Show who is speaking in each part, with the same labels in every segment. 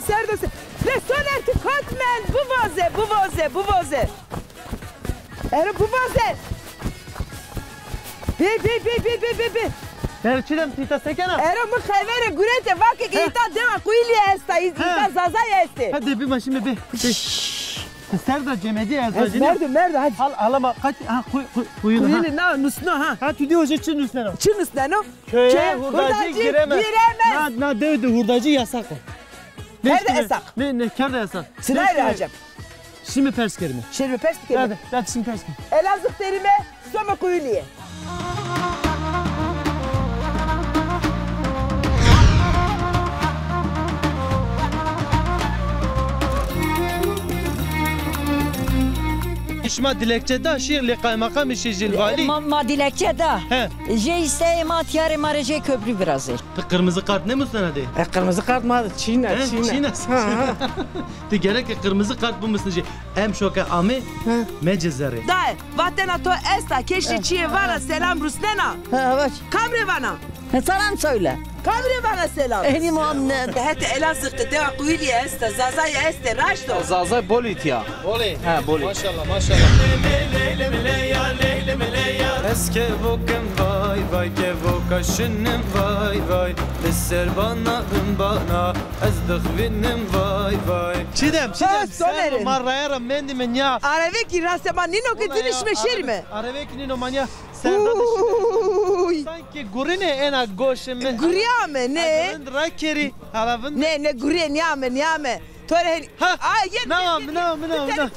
Speaker 1: serdo. Ne soner tu katmen bu vaze. Ero bu vaze. Be.
Speaker 2: Terçilem tita sekena.
Speaker 1: Ero mu khayvere gurete vake ki ita dema kuyli esta ita zazaya este.
Speaker 2: Hadi bir başime bir. Serda cemedi yazdı.
Speaker 1: Merdo hadi.
Speaker 2: Alama kaç kuyunu ha.
Speaker 1: Kuyli na nusno ha.
Speaker 2: Ha tüdi hoca çın üstüne.
Speaker 1: Çın üstüne o.
Speaker 2: Köye hurdacı giremez. Na devdi hurdacı yasak o.
Speaker 1: Nerede yasak?
Speaker 2: Ne kârda yasak.
Speaker 1: Sırayla hacım.
Speaker 2: Şimdi pers kerime.
Speaker 1: Şerbi pers kerime.
Speaker 2: Hadi şimdi pers kerime.
Speaker 1: Elazığ terime soma kuyliye.
Speaker 2: İşma dilekçe da şiirli kaymakam işi jilvali.
Speaker 3: Ma dilekçe da.
Speaker 2: He.
Speaker 3: Je isteye ma tiyare maraje köprü biraz.
Speaker 2: Kırmızı kart ne müstene de?
Speaker 1: Kırmızı kart mı? Çiğne.
Speaker 2: De gerek ki kırmızı kart bu müstene. Em şoke ami me cezeri.
Speaker 1: Dai, vatena to esta keşi çiğe vana selam Rusnena.
Speaker 3: Ha bak.
Speaker 1: Kamre vana.
Speaker 3: Selam söyle.
Speaker 1: Kamre vana selam.
Speaker 3: Enim anne.
Speaker 1: Hete Elazığ'da deva kuyliye esta zazaya este raşto.
Speaker 4: Zazay bolit ya.
Speaker 2: Oley.
Speaker 4: He bolit.
Speaker 2: Maşallah.
Speaker 5: Eske vokem vay ke vokaşınım vay Lisser bana ez dıhvinim vay
Speaker 2: Çidem
Speaker 1: sonerim.
Speaker 2: sen marraya mendi men ya.
Speaker 1: Areveki rasema nino ki diniş meşirme.
Speaker 2: Areveki nino manya. Serda sanki gurine ena goşeme.
Speaker 1: Guriyame ne?
Speaker 2: Alavın rakeri. Alavın.
Speaker 1: Ne guriye niyame. Tore
Speaker 2: Ha.
Speaker 1: ay yen.
Speaker 2: Naam.
Speaker 1: Ditene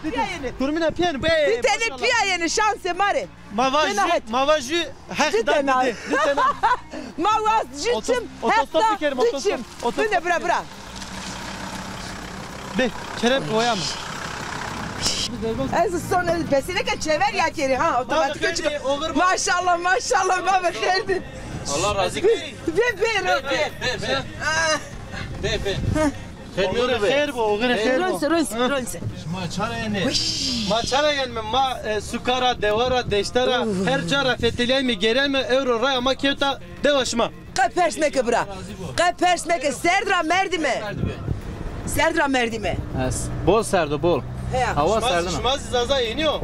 Speaker 1: piya yeni.
Speaker 2: Kurmina piyan.
Speaker 1: Ditene piya yeni şanse mare.
Speaker 2: Mavaju hak dedi.
Speaker 1: Mavaz cütüm.
Speaker 2: Otostop dikerim, otostop.
Speaker 1: Bu ne bra.
Speaker 2: Be kerem oyam.
Speaker 1: Ez sonra besine ke çever ya keri ha otomatik
Speaker 2: Baba,
Speaker 1: çıkıyor.
Speaker 2: olur mu?
Speaker 1: Maşallah baba kherdin.
Speaker 4: Allah razı
Speaker 1: Be.
Speaker 2: Olur khair bu, olur khair bu.
Speaker 1: Ronse.
Speaker 2: Maçara gelme ma sukara devara deştara her cara fetilay mi gerelme euro ray ama kevta devaşma.
Speaker 1: Kapersmeke bra. Kapersmeke Serdra merdime.
Speaker 4: Bol serdo bol. Hava serdin.
Speaker 2: Şmaz zaza iniyor.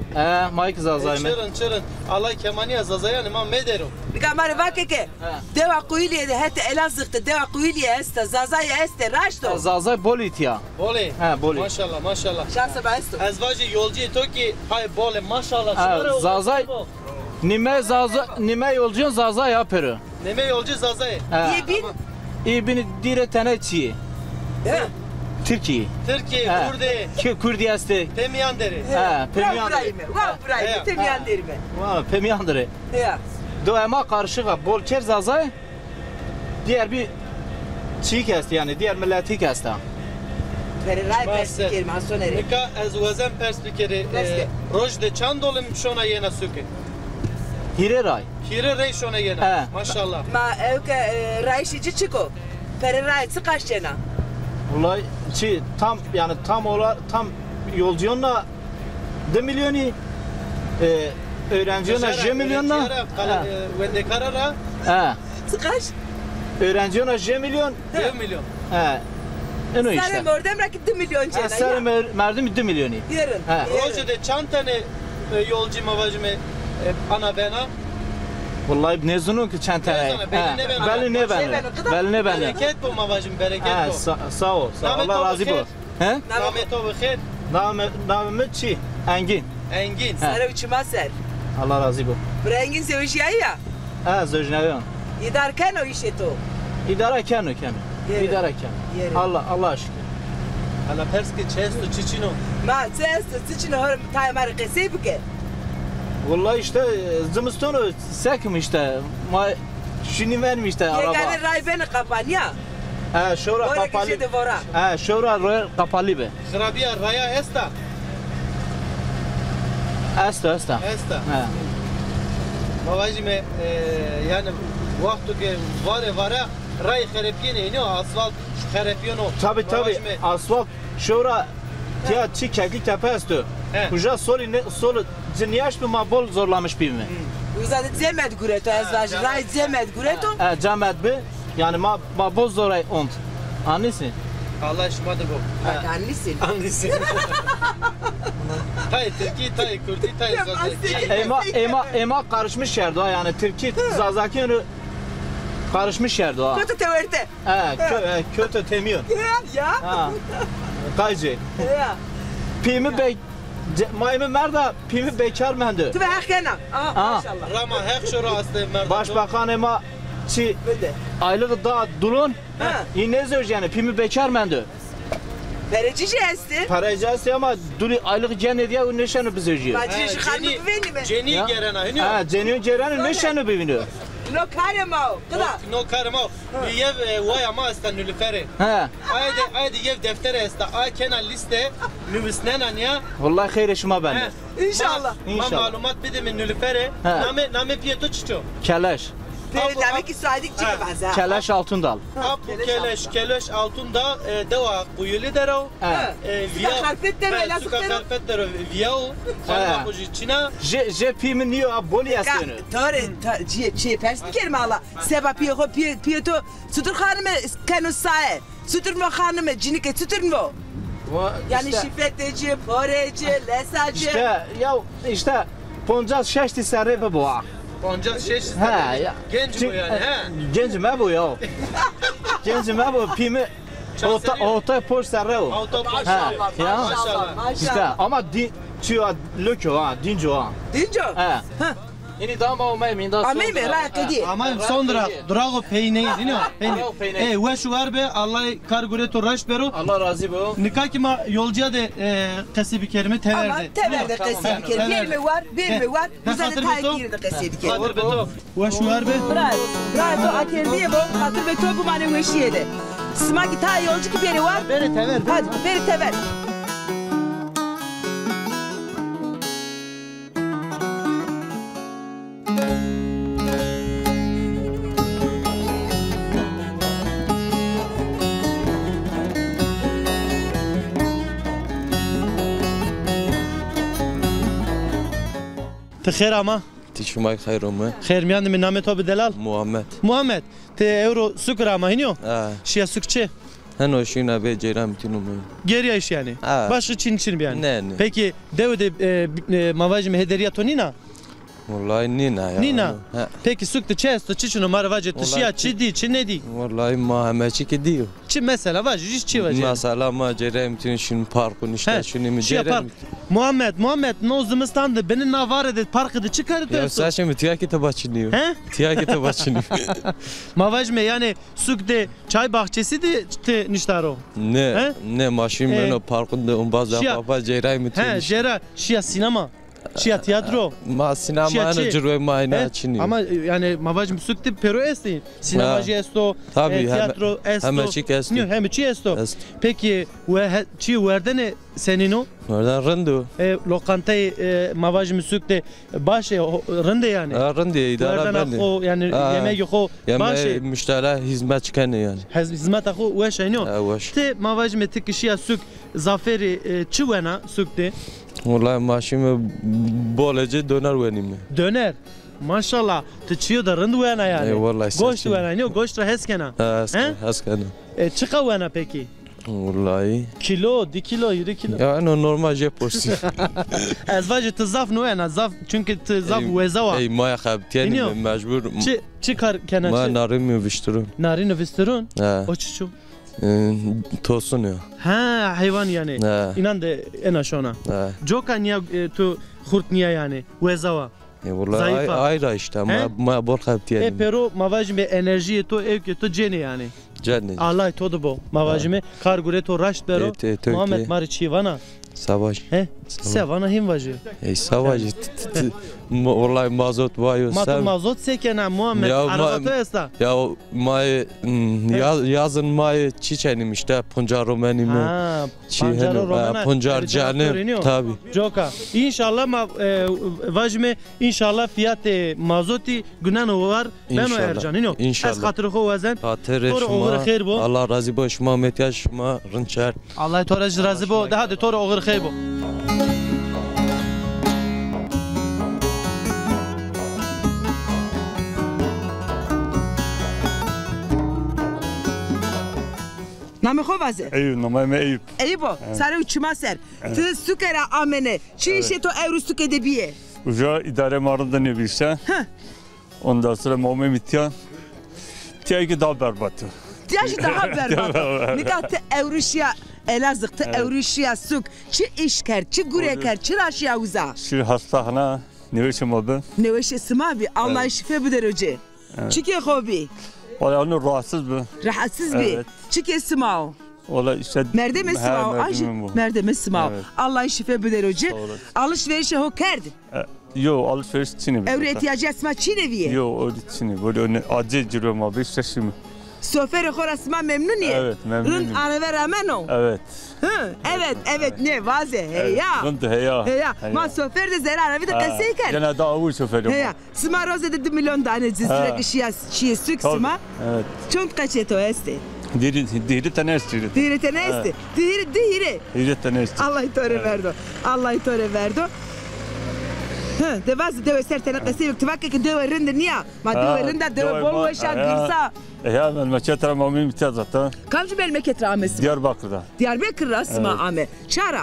Speaker 4: Mike zazay mı?
Speaker 2: Çırın. Allah kemaniya zaza yani ma medero.
Speaker 1: Bigamar vakeke. Deva kuyliye de hete Elazığ'da deva kuyliye este zazaya este raşto.
Speaker 4: Zazay bolit ya.
Speaker 2: Oley.
Speaker 4: He bolit.
Speaker 2: Maşallah.
Speaker 1: Şansa maesto.
Speaker 2: Ezvacı yolcu to ki hay bole maşallah.
Speaker 4: Zazay nime yolcun zazay yapıyor.
Speaker 2: Neme yolcu zazay.
Speaker 1: Yebin.
Speaker 4: İbini dire tane çiğ. Türkiye.
Speaker 2: Kurde.
Speaker 4: Kurdiyeste.
Speaker 2: Temiyan deri.
Speaker 1: Bravo. Temiyan derime.
Speaker 4: Pemiyandre.
Speaker 1: Ya.
Speaker 4: Doyama karışık bol ker zazay. Diğer bir çiğ kesti yani diğer milleti kesti.
Speaker 1: Ray perspektirim hasoneri.
Speaker 2: Eka ez vazen perspektiri. Roj de çandolim şona yena süke.
Speaker 4: Hireray.
Speaker 2: Hire rey şona yena. Maşallah.
Speaker 1: Ma evke rayşici çıko. Ray sıkaşçena.
Speaker 4: Olay tam yolcuyonla 2 milyonu öğrenciyona 1 milyonla
Speaker 2: Vende karara.
Speaker 1: Sıkaş.
Speaker 4: Öğrenciyona 1 milyon.
Speaker 2: 1 milyon.
Speaker 4: Onu işte.
Speaker 1: Sarı mordem rakip 2 milyon cena.
Speaker 4: Sarı merdim 2 milyonu.
Speaker 1: Yarın.
Speaker 2: Roje de çantane yolcu mavacımı ana bena.
Speaker 4: Vallahi ne zunun ki çantane. Belli ne bende.
Speaker 2: Bereket bu mavacım bereket bu.
Speaker 4: Sağ ol. Allah razı bu.
Speaker 2: Nameto ve khair.
Speaker 4: Namı çi? Engin.
Speaker 1: Sarı uçuma ser.
Speaker 4: Allah razı bu.
Speaker 1: Brengin seviş ya.
Speaker 4: Zojnayon.
Speaker 1: İdarken o işe to.
Speaker 4: İdare kenu. Allah aşkına.
Speaker 2: Ala perski çesto çiçino.
Speaker 1: Ma çesto hor taymar qesibke.
Speaker 4: Vallahi işte zımstonu sekim işte. Şunu vermiş işte araba.
Speaker 1: Yegane ray beni kapanya.
Speaker 4: Şura kapalı. Şura kapalı be.
Speaker 2: Khrabiya raya esta.
Speaker 4: Esta.
Speaker 2: Mavacım yani vaktu ki vara ray kharapiyene iniyor asfalt kharapiyeno.
Speaker 4: Tabii asfalt şura ya çi keklik tepe estu. Kuja solu Ziniyaş bir mabol zorlamış bir mi?
Speaker 1: Uzadı zemed gureto ezvaj ray zemed gureto.
Speaker 4: Cemed bi yani mabol zoray ont. Anlısın?
Speaker 2: Allah şumadır bu.
Speaker 1: Bak annesin.
Speaker 2: Anlısın. Tay Türkiye, tay Kürdi, tay Zazaki.
Speaker 4: Ema karışmış yerdi o yani Türkiye Zazaki onu karışmış yerdi o.
Speaker 1: Kötü teverte.
Speaker 4: Kötü temiyor.
Speaker 1: Ya.
Speaker 4: Ha. Kaycı.
Speaker 1: Ya.
Speaker 4: Pimi bek Maymun merda pimi bekar mendu.
Speaker 1: Tübe hakkına. Maşallah.
Speaker 2: Rama hek şura astayım merda.
Speaker 4: Başbakan ema çi
Speaker 1: Böyle.
Speaker 4: aylığı da dulun.
Speaker 1: Ha.
Speaker 4: Yine söz yani pimi bekar mendu.
Speaker 1: Verecici esti.
Speaker 4: Paracası ama duli aylık cennet ya o neşanı bize
Speaker 1: Bacı şu hanımı güveni mi?
Speaker 2: Ceni geren aynı.
Speaker 4: Ha cenin ceranı neşanı biviniyor.
Speaker 1: No karema o. Kıda.
Speaker 2: No karma. Yev vay ama astan nülüferi.
Speaker 4: Ha.
Speaker 2: Ayda yev deftere esta. Ay kenar liste nüvisnenen ya.
Speaker 4: Vallahi hayır işime ben.
Speaker 1: İnşallah.
Speaker 2: Ma malumat bidemin nülüferi. Name piyeto çiço.
Speaker 4: Keleş.
Speaker 1: Demek ki suadik çıkı bazen.
Speaker 4: Keleş altındal.
Speaker 2: Apu keleş altında deva kuyulu dero.
Speaker 1: Suka karpet dero.
Speaker 2: Suka karpet dero. Viyao. Kalma kuji çina.
Speaker 4: Je pimi niyo aboli yastığını.
Speaker 1: Tore, çiğ pers bir kelime Allah. Seba piyeto, sutur hanımı kanu sae. Sutur mu hanımı cinike sutur mu? Yani şifreteci, poreci, lesacı.
Speaker 4: İşte Poncaz şeşti sarı bu.
Speaker 2: Poncaz şeş
Speaker 4: Ha ya.
Speaker 2: Genç bu yani he.
Speaker 4: Gencime bu ya. Gencime bu pimi Ota poş sarı o.
Speaker 2: Auto
Speaker 1: Maşallah,
Speaker 4: Ya.
Speaker 1: maşallah,
Speaker 4: İşte
Speaker 1: maşallah.
Speaker 4: ama çiğ lökü ha, dinco ha.
Speaker 1: Dinco?
Speaker 4: He. Yine daha mı olmayayım, yine daha
Speaker 1: Amey mi? Rahat değil.
Speaker 2: Ama sonra drago peyneyi dinliyor.
Speaker 4: Drago peyneyi.
Speaker 2: Ve şu var be Allah kargureto raş bero.
Speaker 4: Allah razı bu.
Speaker 2: Nikah ki ma yolcuya de kasibi kerime
Speaker 1: Ama
Speaker 2: teverde.
Speaker 1: teverde kesiye bir kere. Bir mi var, bir mi var. Bu sene tayyip de kesiye bir kere.
Speaker 2: Hatır beto. Ve şu var be.
Speaker 1: Bravo. Bravo. Akerdiye bu. Hatır ve topu mani veşiyede. Smaki ta yolcu ki biri var.
Speaker 2: Beri tever.
Speaker 1: Hadi beri tever.
Speaker 2: Te ama.
Speaker 6: تشماي خيرهم
Speaker 2: Khair miyan min name to Delal.
Speaker 6: محمد
Speaker 2: Muhammed. Te euro sukra ama hinyo.
Speaker 6: اه
Speaker 2: Şia sukçe.
Speaker 6: هنو شينا بي جيران تنوم
Speaker 2: Geriye iş yani.
Speaker 6: Ha.
Speaker 2: Başı Çin yani.
Speaker 6: Ne, ne.
Speaker 2: Peki devde mavajim hederiya tonina.
Speaker 6: والله نينا يا
Speaker 2: Nina.
Speaker 6: ها.
Speaker 2: Peki sukte çesto çiçino marvaje
Speaker 6: Vallahi
Speaker 2: tşia çidi çi ne di?
Speaker 6: والله ما همشي كديو
Speaker 2: Çi mesela vajı hiç çi vajı.
Speaker 6: مثلا ما جيران تنشن باركون اشتا شنو
Speaker 2: Şia
Speaker 6: مجيران
Speaker 2: park. Muhammed no zımıstandı benim navar de parkı çıkarı
Speaker 6: يا
Speaker 2: diyorsun.
Speaker 6: ساشا متياكي تباشنيو
Speaker 2: He?
Speaker 6: تياكي تباشنيو
Speaker 2: Mavajme yani sukte çay bahçesi de te niştaro.
Speaker 6: نه نه ماشين منو باركون ده اون باز
Speaker 2: شيا.
Speaker 6: بابا جيران
Speaker 2: He
Speaker 6: متين
Speaker 2: jera şia sinema. Şia tiyatro.
Speaker 6: ما سينما
Speaker 2: شيا
Speaker 6: انا
Speaker 2: شي.
Speaker 6: جروي ما
Speaker 2: He?
Speaker 6: هنا تشنيو
Speaker 2: Ama yani mavajme sukte pero esti. Sinemacı esto,
Speaker 6: Tabii,
Speaker 2: tiyatro esto.
Speaker 6: hemen çi esto.
Speaker 2: Hem çi esto.
Speaker 6: Esto.
Speaker 2: Peki ve çi verde ne senin o?
Speaker 6: وردان رندو
Speaker 2: Lokantayı mavajme sukte başı rende yani.
Speaker 6: رندي اداره
Speaker 2: Verden
Speaker 6: بندي
Speaker 2: o yani yemek yok o
Speaker 6: يا
Speaker 2: başı.
Speaker 6: مشترى hizmet çıkanı yani
Speaker 2: Hizmet akı ve şey ne?
Speaker 6: واش
Speaker 2: Te mavajme te kişiye suk zaferi çivena sukte
Speaker 6: والله ماشي بولجي دونر وينيم
Speaker 2: döner. Maşallah te çiyo da rend vena yani.
Speaker 6: vallahi
Speaker 2: Goşt
Speaker 6: sen-
Speaker 2: vena ne? Goşt heskena.
Speaker 6: اسكن
Speaker 2: Çıka vena peki.
Speaker 6: والله
Speaker 2: Kilo, di kilo, yürü kilo.
Speaker 6: يا انا نورمال جي بورسي
Speaker 2: Ezvacı te zaf ne vena? Zaf çünkü te zaf vezava.
Speaker 6: اي ما يخاب
Speaker 2: إنيو.
Speaker 6: تاني مجبور
Speaker 2: Çıkar
Speaker 6: ما
Speaker 2: kenar.
Speaker 6: نارمي بيشترون
Speaker 2: Narin vestirun.
Speaker 6: اه
Speaker 2: O çuçu.
Speaker 6: توصون يا
Speaker 2: Ha hayvan yani.
Speaker 6: اه
Speaker 2: İnan de en aşona.
Speaker 6: اه
Speaker 2: Joka niye tu hurt niye yani? Vezava.
Speaker 6: والله
Speaker 2: زعيفة.
Speaker 6: اي رايشتا ما بول خاب تاني
Speaker 2: Pero mavajme enerjiye to evke to cene yani.
Speaker 6: جنن
Speaker 2: Allah to bo. Mavajme kargure to raşt bero. Muhammed mari çivana.
Speaker 6: سواج
Speaker 2: He? Sevana him vajı.
Speaker 6: اي سواج والله مازوت وايو
Speaker 2: Matı
Speaker 6: سام
Speaker 2: mazot sekena Muhammed.
Speaker 6: Ya,
Speaker 2: Arabato esta.
Speaker 6: Ya may yazın may çiçenim işte puncar romanim
Speaker 2: Ha.
Speaker 6: çi
Speaker 2: Panjaro romana.
Speaker 6: puncar canım tabi
Speaker 2: Joka. İnşallah vajme inşallah fiyat mazoti günan var. Ben o
Speaker 6: İnşallah.
Speaker 2: ercan ino.
Speaker 6: İnşallah.
Speaker 2: Ez hatırı hovazen.
Speaker 6: hatır
Speaker 2: Doğru, oğur xeyir bu.
Speaker 6: şuma Allah razı bo şuma metya şuma rınçer
Speaker 2: Allah toraj razı bo. Daha de tora oğur xeyir bu.
Speaker 1: Name xo vaze.
Speaker 7: Eyüp, namı Eyüp.
Speaker 1: Eyüp o. Sarı uçma ser. Tu sukera amene. Çi işe to evru suke de biye.
Speaker 7: Uca idare marında ne bilse. Ondan sonra Muhammed Mityan. Tiyaki daha berbatı.
Speaker 1: Tiyaşı daha berbat. Nikah te evruşya Elazığ te evruşya suk. Çi işker, çi gureker, çi raşya uza.
Speaker 7: Şimdi hastahana neveşim abi.
Speaker 1: Neveşe sımavi. Allah şife bilir hoca. Çike hobi.
Speaker 7: Valla onu rahatsız mı?
Speaker 1: Rahatsız bir. Çike sımav.
Speaker 7: Valla işte.
Speaker 1: Merdeme sımav. Merdeme sımav. Allah şife bilir hoca. Alışverişe ho kerdi.
Speaker 7: Yo alışveriş Çin'i.
Speaker 1: Evre ihtiyacı asma Çin'e
Speaker 7: Yo öyle Çin'i. Böyle acil cürüm abi işte şimdi.
Speaker 1: Sofer xorasma memnuniye.
Speaker 7: Evet memnunum.
Speaker 1: Rın arave rağmen o.
Speaker 7: Evet.
Speaker 1: Evet ne vaze heya.
Speaker 7: Rın heya.
Speaker 1: Heya. Ma sofer de zera aravi de kasey kar.
Speaker 7: Gene daha uğur soferim.
Speaker 1: Heya. Sma roze de 2 milyon tane sürekli şiye sük sma.
Speaker 7: Evet.
Speaker 1: Çont kaçeto este.
Speaker 7: Diri tanesti.
Speaker 1: Diri tanesti. Diri
Speaker 7: tanesti.
Speaker 1: Allah itore verdo. Allah itore verdo. Devaz deve sertene kasey vakti ki deve rinde niye? Ma deve rinde deve bol veşa girsa.
Speaker 7: Ya ben meçetra Muhammed Mityan zaten.
Speaker 1: Kamcı memleket ramesi.
Speaker 7: Diyarbakır'da.
Speaker 1: Diyarbakır rasma ame. Çara.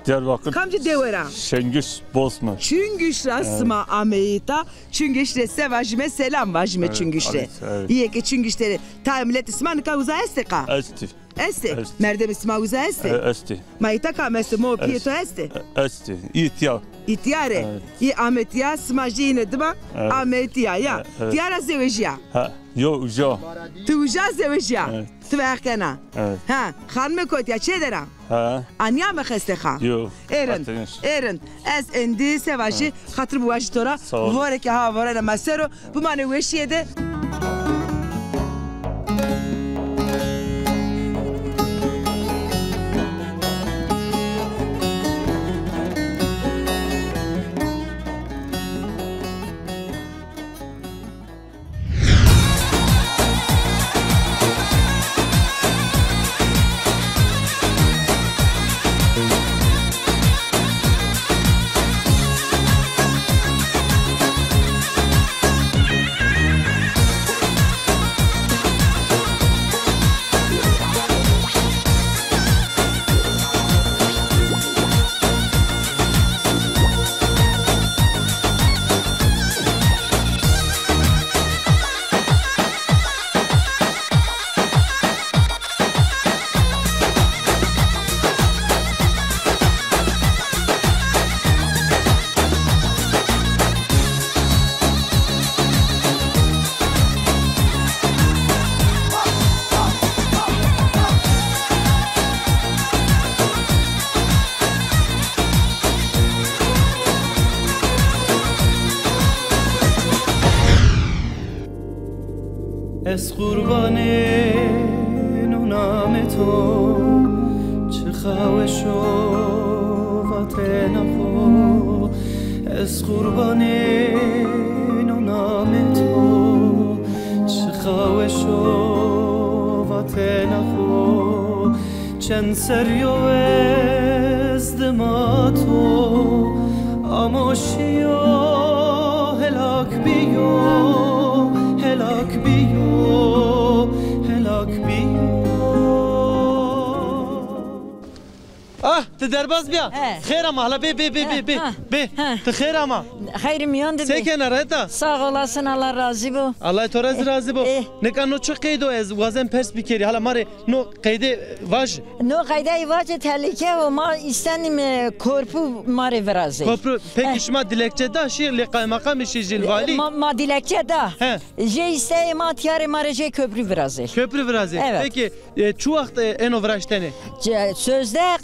Speaker 7: Diyarbakır.
Speaker 1: Kamcı devera.
Speaker 7: Şengüş Bosma.
Speaker 1: Çüngüş rasma ameyita. Çüngüşle sevajime selam vajime çüngüşle. İyi ki çüngüşleri ta millet ismanı ka uza esteka.
Speaker 7: Esti.
Speaker 1: Esti. Merdem isma uza esti.
Speaker 7: Esti.
Speaker 1: Mayita ka mesti mo pieto esti.
Speaker 7: Esti. İhtiyar.
Speaker 1: İhtiyare. İyi Ahmet ya smajı yine değil mi? Ahmet ya. Diyara zevejya.
Speaker 7: Ha. Yo uca.
Speaker 1: Tu uca zevejya. Tu verkena.
Speaker 7: Evet.
Speaker 1: Ha. Khan me kot ya çe dera.
Speaker 7: Ha.
Speaker 1: Anya me xeste kha.
Speaker 7: Yo.
Speaker 1: Erin. Ez endi sevajı hatır bu vajtora. Vore ki ha vore na masero. Bu mane veşiyede.
Speaker 5: از قربان نام تو چه خواهش و وطن خو از قربان نام تو چه خواهش و وطن خو چند سریو از دماتو آموشی و هلاک بیو هلاک بیو te derbaz bia. Xeyr ama hala be. Te xeyr ama.
Speaker 3: Xeyrim yandı be.
Speaker 5: Seken arada.
Speaker 3: Sağ olasın Allah razı bu.
Speaker 5: Allah toraz razı bu. Ne kan no çok kaydo ez vazem pers bikeri hala mare no kayde vaj.
Speaker 3: No kayde vaj tehlike o ma istenim korpu mare vrazı.
Speaker 5: Korpu peki şuma dilekçe da şi le kaymakam işi jilvali.
Speaker 3: Ma dilekçe da. Je iste ma tiyare marece köprü vrazı.
Speaker 5: Köprü vrazı. Peki şu vakt en ovraşteni.
Speaker 3: Sözde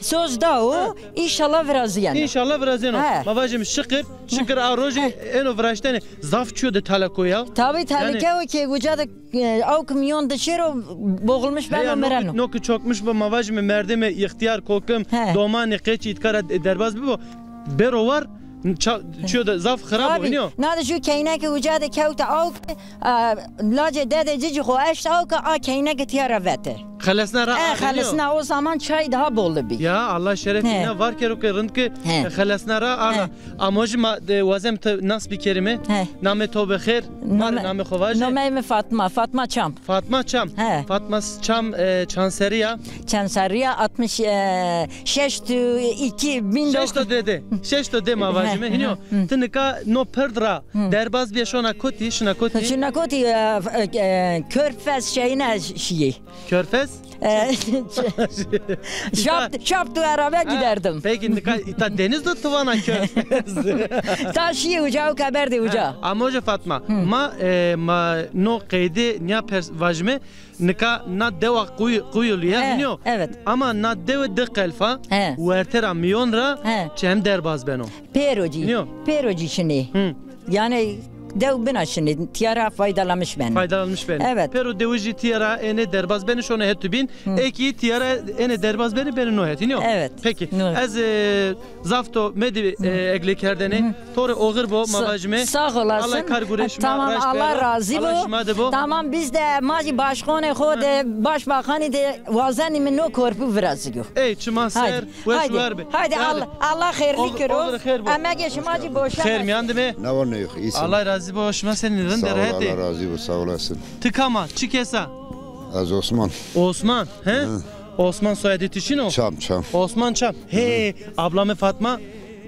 Speaker 3: Sözde o inşallah vrazı yani.
Speaker 5: İnşallah vrazı yani. Ma vajim şükür aroji en ovraşteni zaf çiyor de talakoya.
Speaker 3: Tabii tehlike o ki gucada av kamyon dışarı boğulmuş ben ömreno.
Speaker 5: No ki çokmuş bu ma vajim merdeme ihtiyar kokum domani qeç itkara derbaz bu. Bero var çiyor da zaf xarab oynuyor.
Speaker 3: Nada şu kaynak gucada kavta av laje dede cici xoşt av ka kaynak tiyara vete.
Speaker 5: Xelesna ra.
Speaker 3: Xelesna o zaman çay daha bollu bir.
Speaker 5: Ya Allah şerefine var ki rınd ki xelesna ra ara. Amoj ma wazem nas bir kelime. Name to bexir. Name khovaj.
Speaker 3: Name Fatma. Fatma Çam.
Speaker 5: Fatma Çam. Fatma Çam Çanseriya.
Speaker 3: Çanseriya 66 to 2000.
Speaker 5: Şeş to de mavajime. Hino. Tınika no perdra. Derbaz bir şona koti. Şuna
Speaker 3: koti Körfez şeyine şiyi.
Speaker 5: Körfez?
Speaker 3: Şaptı araba giderdim.
Speaker 5: Peki ta deniz de tuvana Körfez.
Speaker 3: Ta şiyi uca o kaberdi uca.
Speaker 5: Ama hoca Fatma. Ma no kaydı niya vajme nika na deva kuyuluya biliyor.
Speaker 3: Evet.
Speaker 5: Ama na deva de kalfa. Vertera milyonra çem derbaz beno.
Speaker 3: Peroji şimdi. Yani dev bina şimdi tiyara faydalanmış ben.
Speaker 5: Faydalanmış ben.
Speaker 3: Evet.
Speaker 5: Pero devuji tiyara ene derbaz beni şona hetü bin. Eki tiyara ene derbaz beni no het.
Speaker 3: Evet.
Speaker 5: Peki. Az zafto medi eglekerdeni. Tore oğur bo mavajme.
Speaker 3: Sağ olasın.
Speaker 5: Allah kargureşme.
Speaker 3: Tamam Allah razı bu. Tamam biz de mazi başkanı khod başbakanı de vazeni min no korpu vrazıgo.
Speaker 5: Ey çuma ser ve şuar be.
Speaker 3: Haydi Allah hayırlı kero. Ama geç mazi boşa.
Speaker 5: Khair mi andime?
Speaker 8: Ne var ne yok. İyisin.
Speaker 5: Allah razı boşma senin rın derhete.
Speaker 8: Allah razı olsun, sağ olasın.
Speaker 5: Tıkama, çikesa.
Speaker 8: Az Osman.
Speaker 5: Osman, he? Osman soyadı tişin o?
Speaker 8: Çam.
Speaker 5: Osman Çam. He, ablamı Fatma.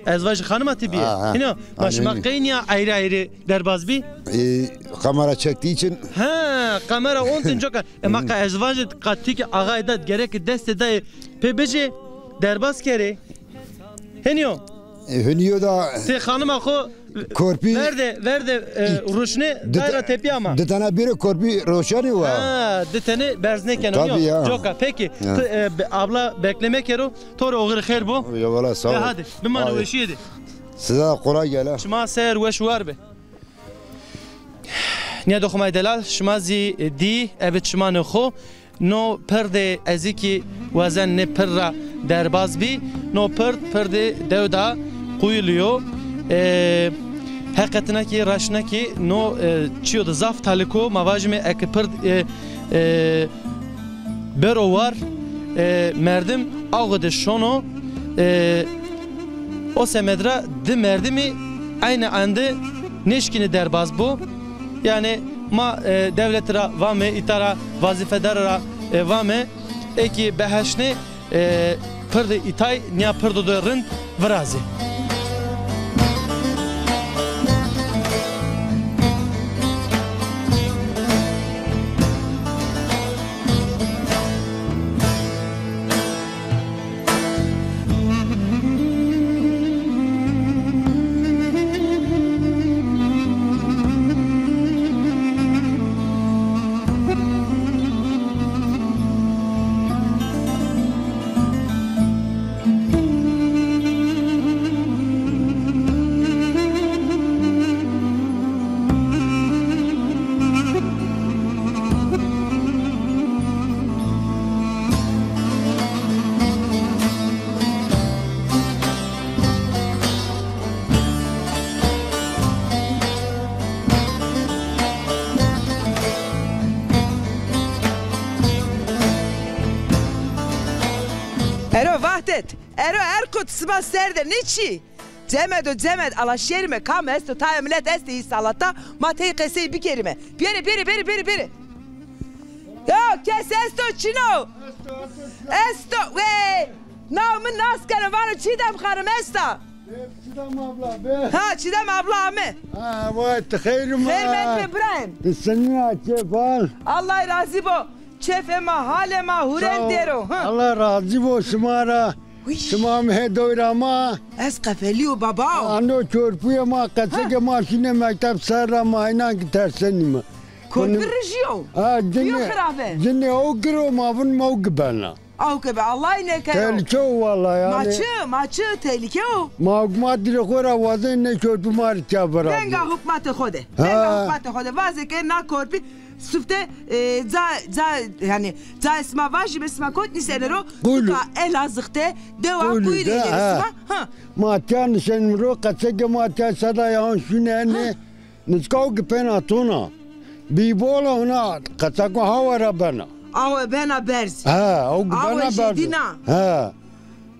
Speaker 5: Ezvaj hanıma tibiye. Hino, başıma kıynya ayrı derbaz bi.
Speaker 8: Kamera çektiği için.
Speaker 5: Ha, kamera ontun çok. Ama ezvaj katik ağayda gerek deste de pebece derbaz kere. Hino.
Speaker 8: Hünyo da.
Speaker 5: Te hanıma ko.
Speaker 8: Korpi.
Speaker 5: Verde ruşne daira tepi ama.
Speaker 8: Detana biri korpi roşani var.
Speaker 5: Ha, detene berzne
Speaker 8: Tabii ya.
Speaker 5: Joka peki. Abla beklemek yero. Tor oğur khair bu.
Speaker 8: Ya valla sağ ol.
Speaker 5: Hadi. Biman o işiydi.
Speaker 8: Size kolay gele.
Speaker 5: Şma ser ve şuar be. Niye dokmay delal şmazi di evet şma ne xo. No perde eziki wazen ne perra derbaz bi. No perde devda kuyuluyor. Hakikatine ki raşna ki no çiyo da zaf taliko mavajme ekper bero var merdim ağıdı şono o semedra de merdimi aynı anda neşkini derbaz bu yani ma devletira vame itara vazifedara vame eki behaşne perde itay niya perde dörün vrazi.
Speaker 1: Ero Erkut sıma serde niçi? Cemed ala şerime kam esto ta millet esti isalata matei qesi bir kelime. Biri. Yo kes esto çino. Esto ve namın naskere var çidem xarım esta.
Speaker 9: Çidem abla be.
Speaker 1: Ha çidem abla mı?
Speaker 9: Ha vay tıkayırım ha.
Speaker 1: Fermet İbrahim.
Speaker 9: Senin açefal.
Speaker 1: Allah razı bo. Çefema halema hurel dero.
Speaker 9: Allah razı bo şumara. Şumam he doyrama.
Speaker 1: Ez kafeliyo baba.
Speaker 9: Ano çorpuya ma kaçak maşine mektep sarama inan ki tersenime.
Speaker 1: Korkuruyor.
Speaker 9: Ha
Speaker 1: cinne
Speaker 9: o giro mavun mavgbana.
Speaker 1: Avke be Allah ne kayo.
Speaker 9: Tehlike o valla yani.
Speaker 1: Maçı tehlike o.
Speaker 9: Mavgmat dile kora vazın ne çorpu marca bırak.
Speaker 1: Denga hükmeti khode. Vazı ke na korpi. Sufte yani za isma vaji besma kot nisenero ka Elazığ'te devam kuyulu isma ha
Speaker 9: matyan sen ro kaçak matyan sada yan şune niskav gepena tona bi bola ona kaçak havara bana
Speaker 1: Aho bana berz.
Speaker 8: Ha, o bana
Speaker 1: Aho
Speaker 8: berdi.
Speaker 1: jedina.
Speaker 8: Ha.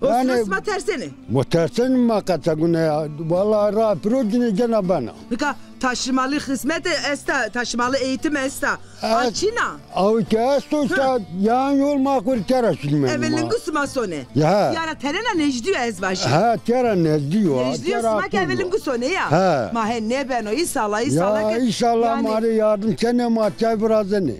Speaker 1: O
Speaker 8: Yani-
Speaker 1: sırasma terseni.
Speaker 8: Muhtersen mi kaçakune ya? Vallahi ra projeni gene bana.
Speaker 1: Bika taşımalı hizmet esta, taşımalı eğitim esta. Açina.
Speaker 8: Au kesto sta yan yol makul kera şilmen.
Speaker 1: Evelin gusma sone.
Speaker 8: Ya.
Speaker 1: Yara terena necdiyo ezbaşı.
Speaker 8: Ha kera ne diyor?
Speaker 1: Necdiyo smak evelin gusone ya.
Speaker 8: Ha.
Speaker 1: Ma he ne ben o inşallah
Speaker 8: Ya inşallah mari yardım kene matya birazını.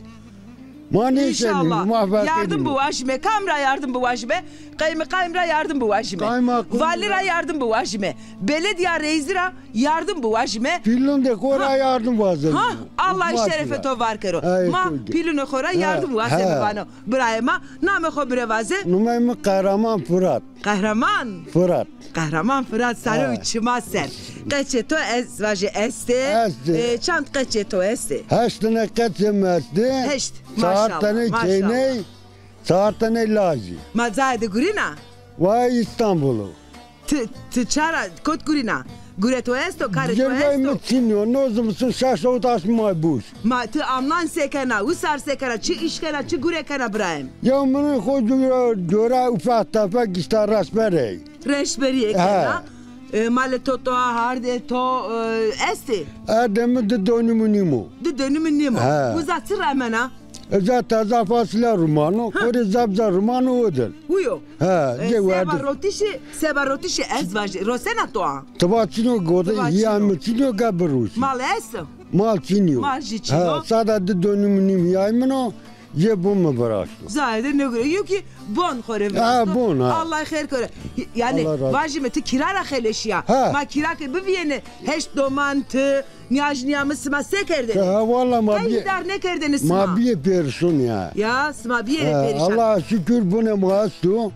Speaker 8: Mani
Speaker 1: İnşallah. Yardım bu vajime. Kamra yardım bu vajime. Kaymakayımra yardım bu vajime. Valira yardım bu vajime. Belediye reisira yardım bu vajime.
Speaker 8: Pilon de kora yardım vazgeçti.
Speaker 1: Ha Allah şerefe to var kero. Ma pilone kora yardım vazgeçti bana. Brayma name kho brevaze.
Speaker 8: Numayım kahraman Fırat.
Speaker 1: Kahraman.
Speaker 8: Fırat.
Speaker 1: Kahraman Fırat sarı uçma ser. Kaçeto ez vaje este. Çant kaçeto este.
Speaker 8: Heştene kaçemezdi.
Speaker 1: Heşt. Maşallah.
Speaker 8: Saatane çeyne. Saatane lazi.
Speaker 1: Mazayde gurina.
Speaker 8: Vay İstanbul'u.
Speaker 1: Çara kot gurina. Gureto esto, care to
Speaker 8: Gervay
Speaker 1: esto.
Speaker 8: mı çiniyor? Nozum su şaşo taşmay buz.
Speaker 1: Ma tı amlan sekena, usar sekena, çi işkena, çi gurekena Brahim.
Speaker 8: Ya bunu koca göre ufak tefek işte rasbere.
Speaker 1: Reşberiye kena. Male totoa harde to esti.
Speaker 8: Adem'i de dönümünü
Speaker 1: De dönümün nimo. Uzatır amena.
Speaker 8: Zaten zafasıyla romanı, kore zabza romanı odur.
Speaker 1: Uyo.
Speaker 8: Ha,
Speaker 1: Seba rotişi ez vaje. Rosena toa.
Speaker 8: Tabacino goda yamçino gabrus.
Speaker 1: Mal esto.
Speaker 8: Mal çiniyor.
Speaker 1: Mal çiniyor.
Speaker 8: Ha, sadece dönümünü yaymano. Je bu mu bıraktı?
Speaker 1: Zahide ne göre? Yok ki bon kore.
Speaker 8: Ha bon ha.
Speaker 1: Allah hayır kore. Yani vajime ti kirara xeleşya. Ma kira ke biviyene heş domantı niyajniyamı sıma sekerdin.
Speaker 8: Ha valla ma
Speaker 1: bir. Dar ne kerdiniz sıma?
Speaker 8: Ma bir person ya.
Speaker 1: Ya sıma bir perişan.
Speaker 8: Allah şükür bu ne muhastu.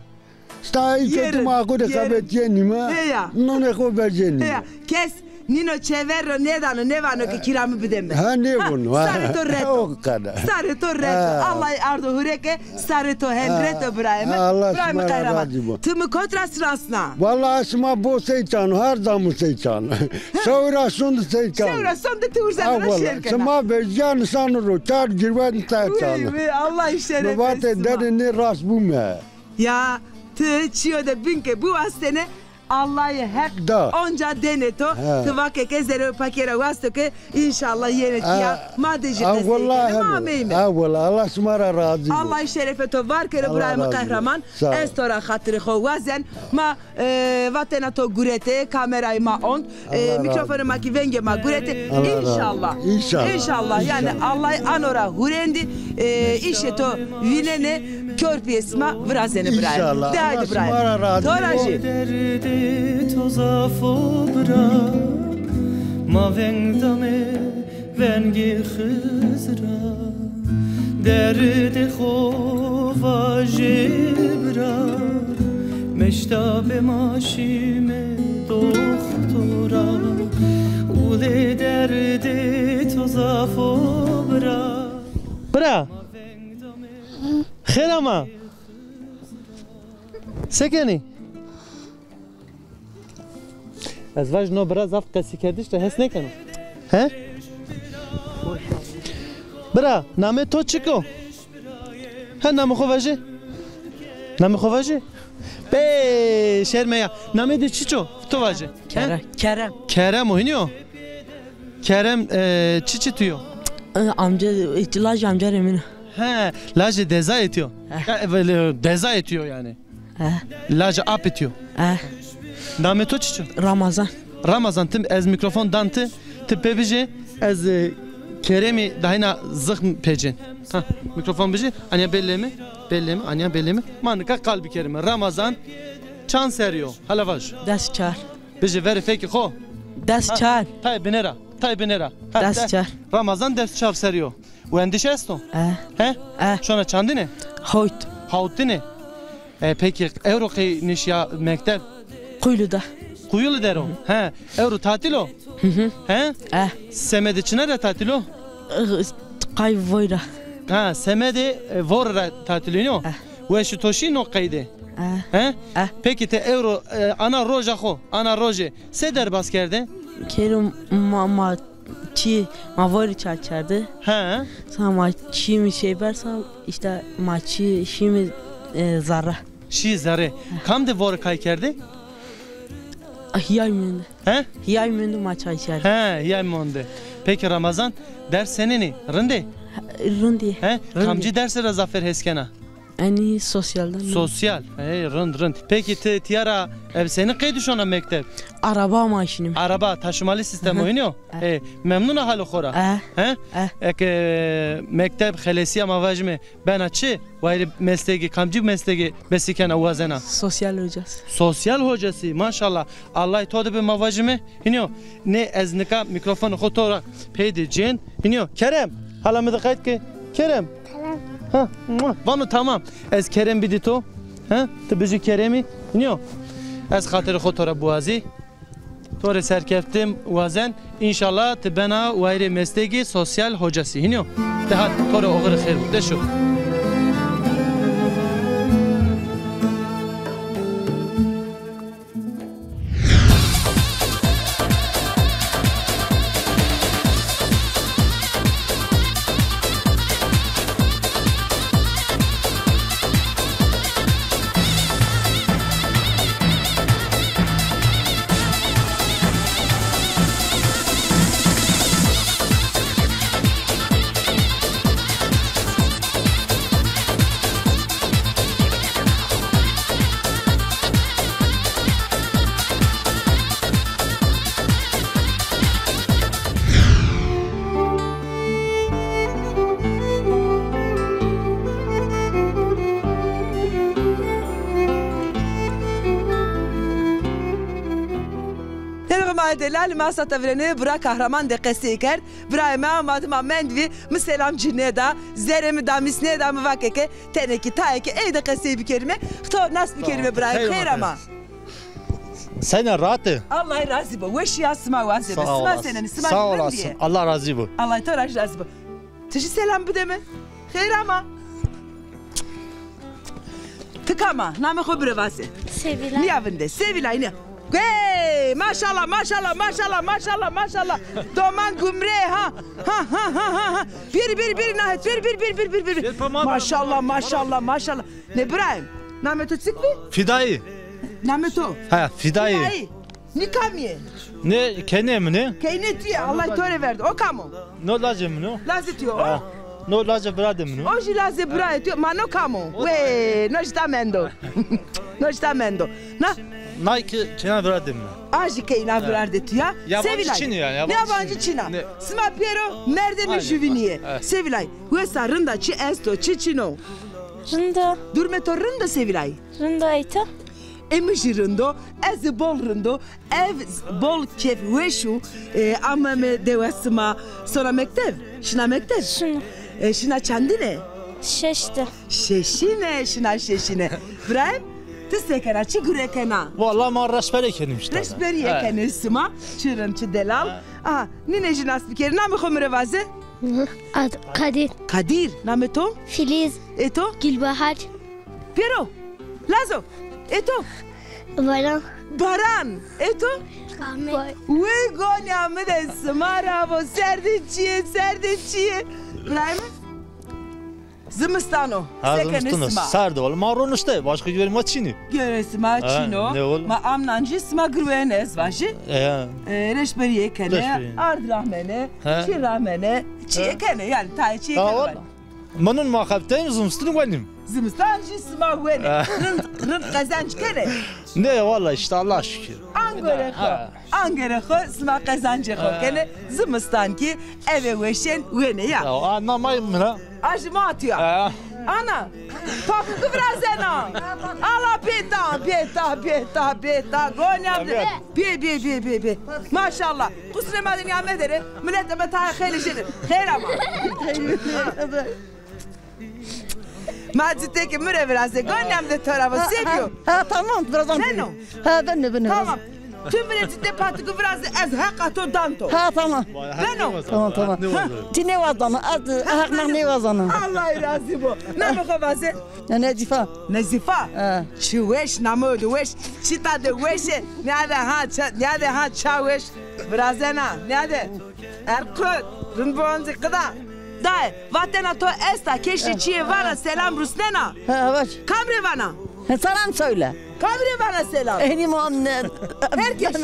Speaker 8: Stai kötü makule kabetiye nima. Non ne ko berjeni.
Speaker 1: Kes. Nino Ceverro ne vano ki kiramı bidemme.
Speaker 8: Ha ne bunu?
Speaker 1: Stare to reto.
Speaker 8: O kadar.
Speaker 1: Stare to reto. Allah ardo hureke stare to hendreto Brahim. Brahim kahraman. Tımı kontrast rasna.
Speaker 8: Vallahi asma bu seyçan her zaman seyçan. Sonra sonda seyçan.
Speaker 1: Sonra sonda tuğuzan şerkena.
Speaker 8: Sama bejan sanro çar girvan seyçan.
Speaker 1: Allah işlerine.
Speaker 8: Vate derini ras bu me.
Speaker 1: Ya tı çiyo da bünke bu astene Allah'ı hak onca deneto tıvake kezere pakera vasto ke inşallah yenetiya madeci
Speaker 8: destekleri Allah smara razı
Speaker 1: Allah şerefe to var kere Brahim kahraman estora hatırı xovazen ma vatena to gurete kamerayı ma on mikrofonu ma ki venge ma gurete inşallah yani Allah anora hurendi işe to vinene körpiyesma vrazene Brahim değerli Brahim toraji
Speaker 10: toza fobra ma vengdame vengi khizra derde khova jebra meştabe maşime doktora ule derde toza fobra
Speaker 5: bra khairama sekeni از وجه نو برا زفت کسی کردیش تا حس نکنم ها؟ برا نامه تو چی کو؟ ها نامه خو وجه؟ نامه خو وجه؟ به شرمه یا نامه دی چی چو؟ تو وجه؟
Speaker 3: Kerem.
Speaker 5: Kerem o iniyor? Kerem çi tuyor?
Speaker 3: Amca, Laj amca Remin.
Speaker 5: He, Laj deza etiyor. Deza etiyor yani. Laj ap etiyor. Name to çiço?
Speaker 3: Ramazan.
Speaker 5: Ramazan tim ez mikrofon dantı tip bebije ez Kerem'i dahina zıhm pecin. Ha mikrofon biji anya bellemi anya bellemi manika kalbi Kerem'e Ramazan çan seriyor halavaj.
Speaker 3: Dest çar.
Speaker 5: Biji veri feki ho.
Speaker 3: Dest çar.
Speaker 5: Tay binera.
Speaker 3: Dest çar.
Speaker 5: Ramazan dest çar seriyor. U endişe esto? He? Şuna çandı ne? Haut ne? Peki euro ki nişya mektep Kuyulu der o. He. Euro tatil o. He? Semedi çinere tatil o.
Speaker 3: Kayvoyra.
Speaker 5: Ha, semedi vorra tatil o. Ve şu toşi no kaydı. He? Peki te euro ana roja ho, ana roje. Se der baskerde?
Speaker 3: Kerim mama
Speaker 11: maçı mavori çarçardı.
Speaker 5: He.
Speaker 11: Sonra maçı mı şey versem işte maçı şimdi zarra.
Speaker 5: Şi zarre. Kam de vor kay kerdi?
Speaker 11: Hiyay mündü.
Speaker 5: He?
Speaker 11: Hiyay mündü maç açardı.
Speaker 5: He, hiyay mündü. Peki Ramazan ders seneni rındı?
Speaker 11: Rındı.
Speaker 5: He? Kamcı dersi Zafer Heskena?
Speaker 11: Yani sosyaldan.
Speaker 5: Sosyal. Hey, rınd. Peki tiyara senin kaydı şu an mektep?
Speaker 11: Araba maşinim.
Speaker 5: Araba taşımalı sistem oynuyor. Memnun halı khora. He? Mektep xelesiya mavajme ben açı vayri mesleği kamcı mesleği besiken avazena.
Speaker 11: Sosyal hocası.
Speaker 5: Sosyal hocası maşallah. Allah todu be mavajme. İniyor. Ne eznika mikrofonu khotora peydi cin. İniyor. Kerem. Halamı da kayıt ki. Kerem. Ha, vanu tamam. Ez Kerem bidito. Ha? Tıbıcı Kerem'i. İniyor. Ez hatırı khotora buazi. Tore serkeftim vazen inşallah tebena vayri mesleği sosyal hocası hiniyor. Daha tore oğru xeyr de şu.
Speaker 1: Delal masa tavreni bura kahraman de qesiker bura ma madıma mendvi miselam cineda zeremi da misneda muvakeke teneki taeki ey de qesi bir kelime xto nas bir kelime bura xeyr ama
Speaker 4: sen rahatı
Speaker 1: Allah razı bu veş yasma vaze sma senin sma
Speaker 4: sağ olasın Allah razı bu
Speaker 1: Allah toraş razı bu teşi selam bu deme xeyr ama tıkama namı xobire vaze
Speaker 12: Sevilay
Speaker 1: niyavinde Sevilay ne Hey, maşallah maşallah maşallah maşallah maşallah. Doman gümre ha. Ha. Bir nahit bir. Maşallah maşallah maşallah. Ne Ibrahim? Nameto çıktı?
Speaker 4: Fidai.
Speaker 1: Nameto.
Speaker 4: Ha, fidai.
Speaker 1: Ne kamiye?
Speaker 4: Ne kenem ne?
Speaker 1: Kenet diye Allah töre verdi. O kamu.
Speaker 4: No lazım no?
Speaker 1: Lazım diyor.
Speaker 4: No lazım bradım no?
Speaker 1: Hoje lazım bradım diyor. Ma no kamu. We, no está mendo. No está mendo. Na
Speaker 4: Nike Çin'e bradım no?
Speaker 1: Aji keyna bradı diyor.
Speaker 4: Yabancı Çin yani.
Speaker 1: Yabancı Çin'a. Sma Piero merdemi juveniye. Sevilay. Huesa rında çi esto çi çino.
Speaker 12: Rında.
Speaker 1: Durmeto rında Sevilay.
Speaker 12: Rında ayta.
Speaker 1: Emişi rındo, ez bol rındo, ev bol kef hueşu, ama me devasıma sonra mektep. Şina mektep.
Speaker 12: Şuna.
Speaker 1: Şina çandine.
Speaker 12: Şeşte.
Speaker 1: Şeşine, şina şeşine. İbrahim, tüsekena, çi gürekena.
Speaker 4: Vallahi ma resberi kenim işte.
Speaker 1: Resberi yekene sıma, çırın çi delal. Aha, nine jinas bir kere, namı khomre vaze?
Speaker 12: Kadir.
Speaker 1: Kadir, namı to?
Speaker 12: Filiz.
Speaker 1: Eto?
Speaker 12: Gülbahar.
Speaker 1: Piero, Lazo, eto? Baran, eto?
Speaker 12: Ahmet.
Speaker 1: Uy gonya mı de smara bu serdinçiye. İbrahim? Zımıstano.
Speaker 4: Zımıstano. Sardı oğlum. Marun işte. Başka görüm açını.
Speaker 1: Görüsma çino.
Speaker 4: Ne oğlum?
Speaker 1: Ma amnancı sma grüvenes vaşı. Reşberiye kene. Ard rahmene. Çi rahmene. Çiye kene yani. Tay çiye kene.
Speaker 4: Manın muhabbeteyim zımıstını benim.
Speaker 1: Zımıstancı sma güvene. Rınt kazanç kene.
Speaker 4: Ne valla işte Allah şükür.
Speaker 1: Angerekho sma kazancı kene. Zımıstan ki eve veşen güvene ya.
Speaker 4: Anlamayım mı la?
Speaker 1: Aşıma atıyor. Ana. Pakı kıvrazena. Allah peta. Gonyam de. Bi. Maşallah. Kusure madem yamet ere. Millet de ta khayli jedi. Khair ama. Maciteki müre biraz. Gonyam de tarafı seviyor.
Speaker 3: Ha tamam birazdan.
Speaker 1: Sen o.
Speaker 3: Ha ben de.
Speaker 1: Tamam. Tüm milletinde patı kıvrazı ez hakato danto.
Speaker 3: Ha tamam.
Speaker 1: Ben o.
Speaker 3: Tamam. Tine vazanı. Az hakna ne vazanı.
Speaker 1: Allah razı bu. Ne bu kavazı?
Speaker 3: Nezifa.
Speaker 1: Nezifa. Çiweş namodu weş. Çita de weşe. Nerede ha çaweş. Brazena. Nerede? Erkut, rınbonzi kıda. Dayı, vatena to esta keşke çiğe vana selam Rusnena.
Speaker 3: Ha baş.
Speaker 1: Kamre vana.
Speaker 3: Selam söyle.
Speaker 1: Kamre vana selam.
Speaker 3: Benim annen.
Speaker 1: Herkes.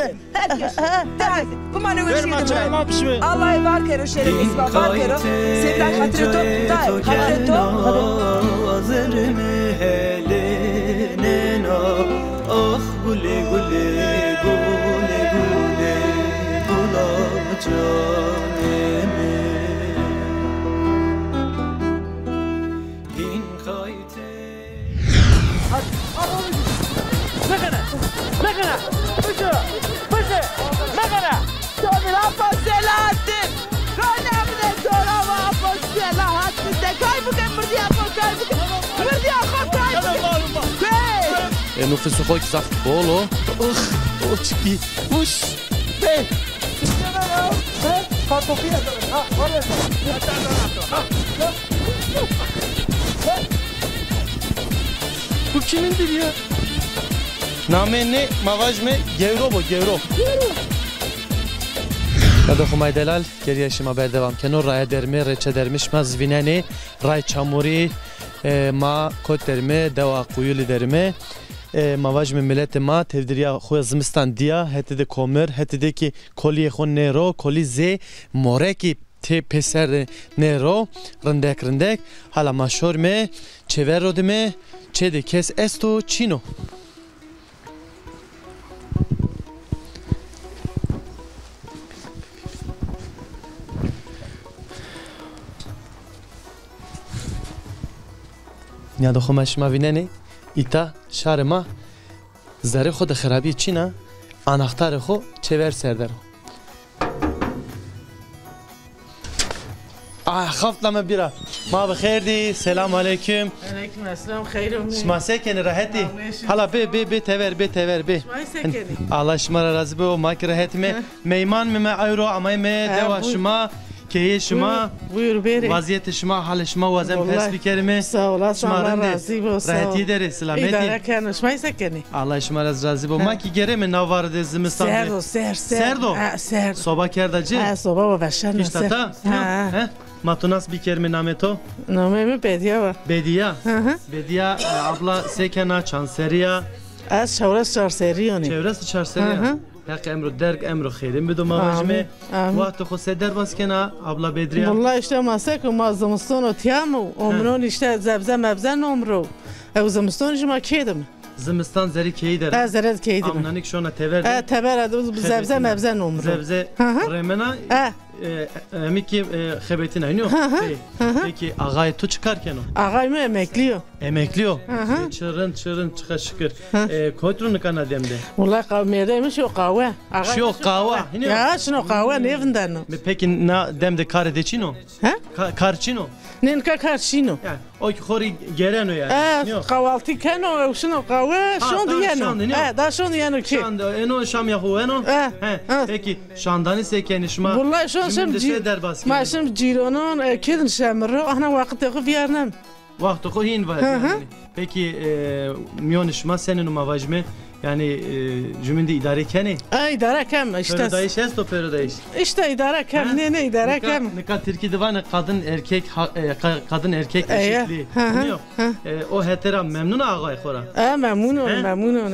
Speaker 1: Dayı, bu manı
Speaker 4: Verme
Speaker 1: görüşelim.
Speaker 4: çayma pişme.
Speaker 1: Allah'ı var kero şeref isma var kero. Sevdan hatırı to. Dayı, hatırı to.
Speaker 10: Azerimi helenena. Ah gule gule gule gule. Gula canemi.
Speaker 1: Mekana! Tabii apa Selahattin! Kaynamne sorama apa Selahattin de kaybuken mırdi apa kaybuken mırdi apa kaybuken!
Speaker 6: Nüfusu koy kızak bolo.
Speaker 5: O çıktı. Uş. Hey. Bu kimindir ya? Namenni mavajme gevro bu gevro. Kada xumay delal geriye yaşıma ber devam kenor raya dermi reçe dermiş ma zvineni ray çamuri ma kot dermi deva kuyuli dermi mavajme millete ma tevdiriya xoya zimistan diya heti de komer heti de ki koliye xon nero koli ze moreki te peser nero rindek hala maşor me çevero de me çe de kes esto çino. یا دو خمش ما ویننی ایتا شهر ما زری خود خرابی چینا اناختار خو چور سردر خفت لما بیرا ما بخیر دی سلام علیکم
Speaker 13: علیکم السلام خیرم
Speaker 5: شما سکنی راحتی حالا بی تور بی
Speaker 13: شما سکنی
Speaker 5: الله شما را راضی بو ما که راحتی میمان می ایرو امای می دوا شما که شما
Speaker 13: buyur beri
Speaker 5: vaziyet şuma hal şuma vazem pes bikerime
Speaker 13: sağ olasın Allah razı olsun
Speaker 5: rahati deri selameti
Speaker 13: idare kanı şmay sekeni
Speaker 5: Allah şuma razı bu ma ki gereme navarde zimistan serdo soba kerdacı
Speaker 13: soba va başan
Speaker 5: işte ta matunas bikerime nameto
Speaker 13: namemi
Speaker 5: bediya abla sekena chanseriya
Speaker 13: az çevres çarseriyon
Speaker 5: çevres çarseriya Hak emru derg emru khairin bidu mavajme وقت خو سدر باز کنا ابلا بدریا
Speaker 13: والله işte masek ma zamstonu tiyamu umrun işte zebze mebzen umru ev zamstonu jma kedim
Speaker 5: zimistan zeri keyder
Speaker 13: zeret keydim
Speaker 5: amnanik şona tever
Speaker 13: tever zebze mebzen umru
Speaker 5: zebze remena emiki xebetin aynı peki ağay tu çıkarken o
Speaker 13: ağay mı emekliyor
Speaker 5: çırın çıkar şükür kotrunu kana demde
Speaker 13: والله قاوميدeymiş o kahve
Speaker 5: şu kahve
Speaker 13: ya şunu kahve nevinden
Speaker 5: peki na demde karedeçino karçino
Speaker 13: nenka karçino
Speaker 5: o ki xori gereno yani
Speaker 13: kahvaltı keno şunu kahve şunu diyeno da şunu diyeno ki
Speaker 5: eno şam yahu eno peki şandani sekeni şma
Speaker 13: والله şunu ما شم جيرانون كذا نشمره احنا وقت تاخذ فيارنم
Speaker 5: وقت خو هين var peki miyonuş ma senin mavajme yani cümlede idare kene
Speaker 13: idare kem işte
Speaker 5: Paradise esto paradise
Speaker 13: işte idare kem ne idare kem
Speaker 5: ne kadar Türkiye'de var kadın erkek eşitliği yok o hetera memnun ağay xora
Speaker 13: memnunum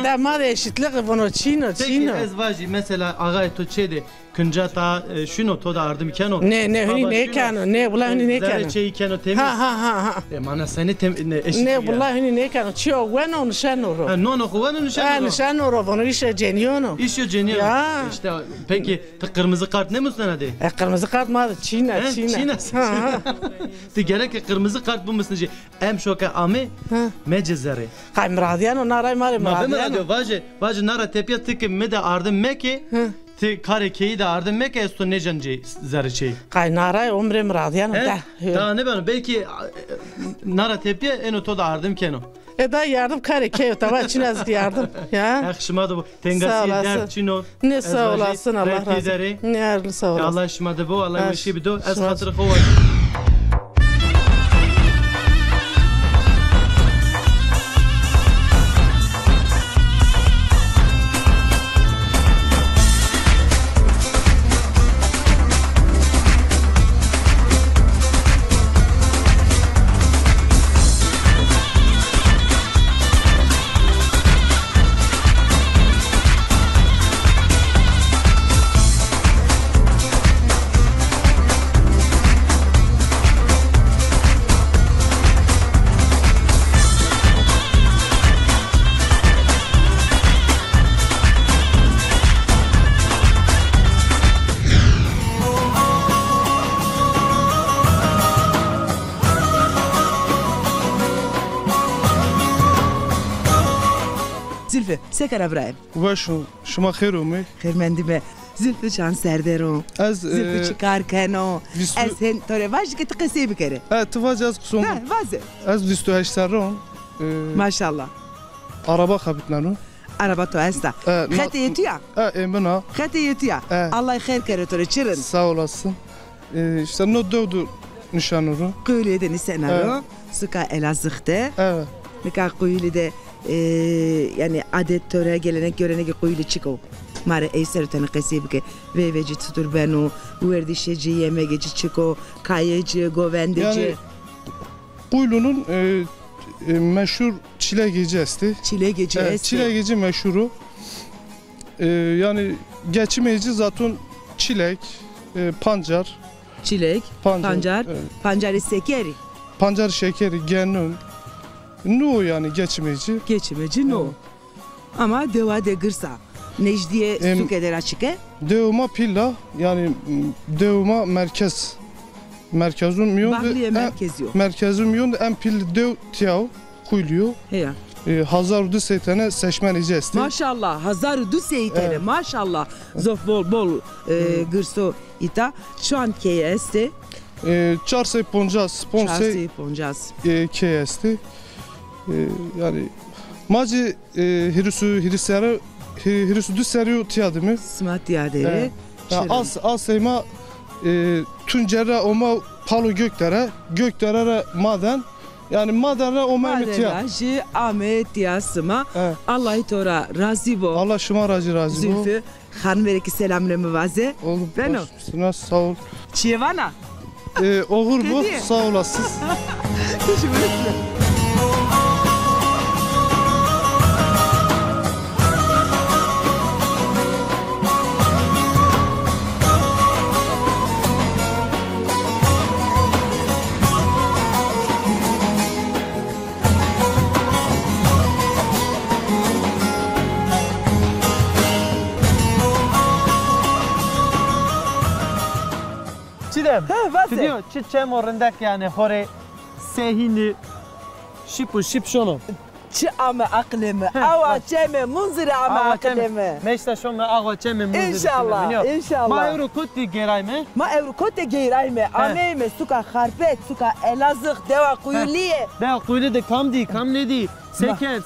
Speaker 13: damad eşitlik bunu çino
Speaker 5: peki ezvacı mesela ağay to çede Kıncata şunu to da ardım keno
Speaker 13: ne kano ne wallahi ne kano
Speaker 5: zerçeyi keno temiz
Speaker 13: ha
Speaker 5: mana seni
Speaker 13: ne wallahi ne kano çio bueno nişanoro
Speaker 5: no bueno
Speaker 13: nişanoro bunu işe geniono
Speaker 5: işte peki kırmızı kart ne müstenade
Speaker 13: kırmızı kart mı Çin
Speaker 5: ti gerek kırmızı kart bu müstenade em şoka ame mecezere
Speaker 13: kaymradiyano naray mari
Speaker 5: mradiyano vaje nara tepya tık me de ardım meki Ti karekeyi de ardım mek esto nejanci zerçey.
Speaker 13: Kaynaray umrem radyan da.
Speaker 5: Da ne ben belki nara tepiye eno to da ardım keno.
Speaker 13: Da yardım karekeyi tava çinaz yardım ya.
Speaker 5: Yakışmadı bu. Tengasi der çino.
Speaker 13: Ne sağ olasın Allah razı olsun. Ne sağ olasın.
Speaker 5: Allah şımadı bu Allah işi bido az hatırı xova.
Speaker 1: سكر ابراهيم
Speaker 5: وشو شما خير امي
Speaker 1: خير مندي به زلفي شان سردرو
Speaker 5: از
Speaker 1: زلفي چیکار کنو از هن توره واش که تقصی بکره
Speaker 5: تواج از قسم
Speaker 1: نه واز
Speaker 5: از 28 سرم
Speaker 1: ماشاءالله
Speaker 5: araba خبتنانو
Speaker 1: araba to hasta خط yetiyor
Speaker 5: emina
Speaker 1: خط yetiyor Allah خير kere tore çirin
Speaker 5: sağ olasın işte no doğdu nişanuru
Speaker 1: Kuyuli'de nisanaro suka Elazığ'da
Speaker 5: evet
Speaker 1: Nika Kuyuli'de yani adet töre gelenek görenek Kuyuli çıkıyor Mare eyser tane kasibke ve veci tutur benu verdişeci yemegeci çıkıyor kayıcı govendici
Speaker 5: yani Kuyulu'nun meşhur çile gecesi.
Speaker 1: Çile gecesi.
Speaker 5: Çile gece meşhuru. Yani geçmeyici zaten çilek, pancar.
Speaker 1: Çilek, pancar,
Speaker 5: evet.
Speaker 1: pancarı şekeri.
Speaker 5: Pancar şekeri, genün. No yani geçmeyici.
Speaker 1: Geçmeci no. Evet. Ama deva de gırsa. Necdiye su kadar açık e?
Speaker 5: Devuma pilla yani devuma merkez. Merkezun miyon.
Speaker 1: Bahliye merkez yok.
Speaker 5: Merkezun miyon en pil dev tiyav kuyuluyor.
Speaker 1: Ya.
Speaker 5: Hazar du seytene seçmen icesti.
Speaker 1: Maşallah hazar du seytene maşallah. Zof bol gırso ita. Şu an keyesti.
Speaker 5: Çarsay poncas.
Speaker 1: Çarsay poncas.
Speaker 5: Keyesti. Yani maci hirisu du seriyo tiyadımı.
Speaker 1: Smat tiyadere.
Speaker 5: Az seyma Tuncer'e oma palo gökdere maden yani madenre oma mitiya.
Speaker 1: Madenre Ahmet yasıma Allah'ı tora razı bol.
Speaker 5: Allah şuma razı bol.
Speaker 1: Zülfü hanım vereki selamlama vaze.
Speaker 5: Oğlum baş sağ ol.
Speaker 1: Çievana.
Speaker 5: Oğur bu sağ olasınız.
Speaker 1: Teşekkür ederim.
Speaker 2: Çidem. Diyor çiçeğim orundak yani hore sehini şip şunu.
Speaker 1: Çi ama aklımı, ava çeme munzira ama aklımı.
Speaker 2: Meşte şunu ava çeme munzira.
Speaker 1: İnşallah.
Speaker 2: Ma euro kutti gerayme.
Speaker 1: Ma euro kutti gerayme. Ameyme suka harpet, suka Elazığ deva kuyuliye.
Speaker 2: Deva kuyuli de kam ne di?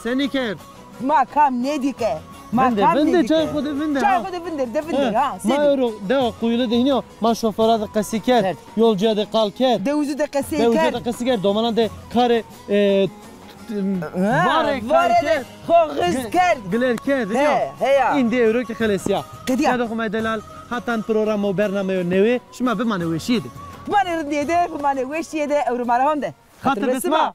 Speaker 2: Seniker.
Speaker 1: Ma kam ne dike?
Speaker 2: Vinde çay kodu vinde.
Speaker 1: Çay kodu vinde ha.
Speaker 2: Ma euro deva kuyuli de iniyor. Ma şoföra da kasiker. Yolcuya da kalker.
Speaker 1: Devuzu da kasiker.
Speaker 2: Devuzu da kasiker. Domana de kare
Speaker 1: Vare خوغزكر
Speaker 2: گلرکر
Speaker 1: هيا
Speaker 2: این دیورو که خلاصیا
Speaker 1: كديا
Speaker 2: هذا هم دلال حتى برنامج و برنامج نوي شما بمانه وشيد
Speaker 1: بمانه رديده بمانه وشيده او رمارهونده
Speaker 2: خاطر بسمع